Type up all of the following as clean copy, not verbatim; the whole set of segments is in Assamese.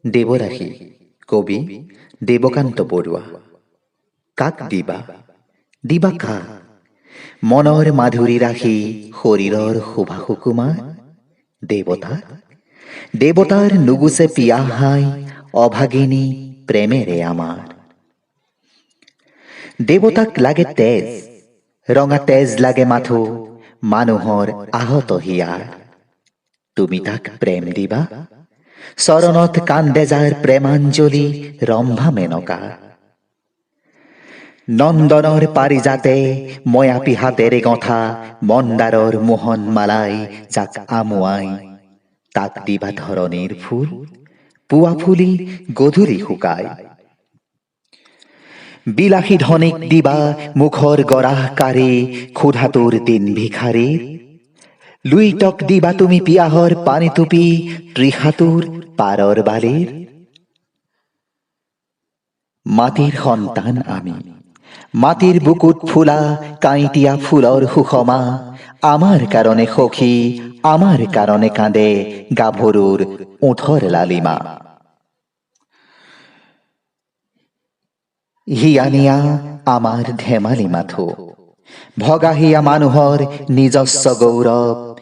দেবৰাশী কবি দেবকান্ত বড়ুয়া। কাক দিবা দিবা কাক মনৰ মাধুৰী ৰাখি শৰীৰৰ শোভা সুকুমাৰ দেৱতা দেৱতাৰ নুগুচে পিয়াহাই অভাগিনী প্ৰেমেৰে আমাৰ দেৱতাক লাগে তেজ ৰঙা তেজ লাগে মাথো মানুহৰ আহত হিয়াৰ তুমি তাক প্ৰেম দিবা চৰণত কান্দে যাৰ প্ৰেমাঞ্জলি ৰম্ভা মেনকা নন্দনৰ পাৰিজাতে ময়াপী হাতেৰে গঁথা মন্দাৰৰ মোহন মালাই যাক আমুৱাই তাক দিবা ধৰণীৰ ফুল পুৱা ফুলি গধূলি শুকাই বিলাসী ধনিক দিবা মুখৰ গৰাহ কাঢ়ি ক্ষুধাতুৰ দিন ভিখাৰীৰ লুইটক দিবা তুমি পিয়াহৰ পানী টুপি তৃষাতুৰ পাৰৰ বালিৰ মাটিৰ সন্তান আমি মাটিৰ বুকুত ফুলা কাঁইটীয়া ফুলৰ সুষমা আমাৰ কাৰণে সখী আমাৰ কাৰণে কান্দে গাভৰুৰ ওঠৰ লালিমা হিয়ানিয়া আমাৰ ধেমালি মাথো ভগাহিয়া মানুহৰ নিজস্ব গৌৰৱ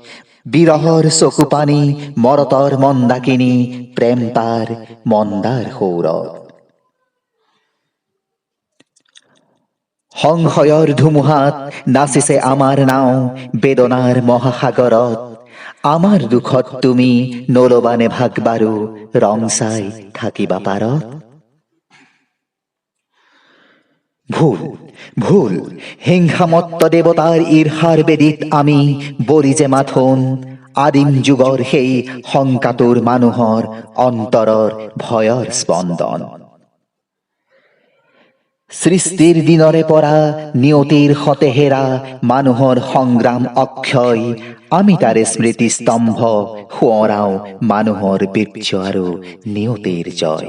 বিৰহৰ চকু পানী মৰতৰ মন্দাকিনী প্ৰেম তাৰ মন্দাৰ সৌৰভ সংশয়ৰ ধুমুহাত নাচিছে আমাৰ নাও বেদনাৰ মহাসাগৰত আমাৰ দুখত তুমি নলবানে ভাগ বাৰু ৰং চাই থাকিবা পাৰত ভুল ভুল হিংসামত্ত দেৱতাৰ ঈৰ্ষাৰ বেদীত আমি বৰি যে মাথোন আদিম যুগৰ সেই শংকাতুৰ মানুহৰ অন্তৰৰ ভয়ৰ স্পন্দন সৃষ্টিৰ দিনৰে পৰা নিয়তিৰ সতে হেৰা মানুহৰ সংগ্ৰাম অক্ষয় আমি তাৰে স্মৃতি স্তম্ভ সোঁৱৰাও মানুহৰ বীৰ্য আৰু নিয়তিৰ জয়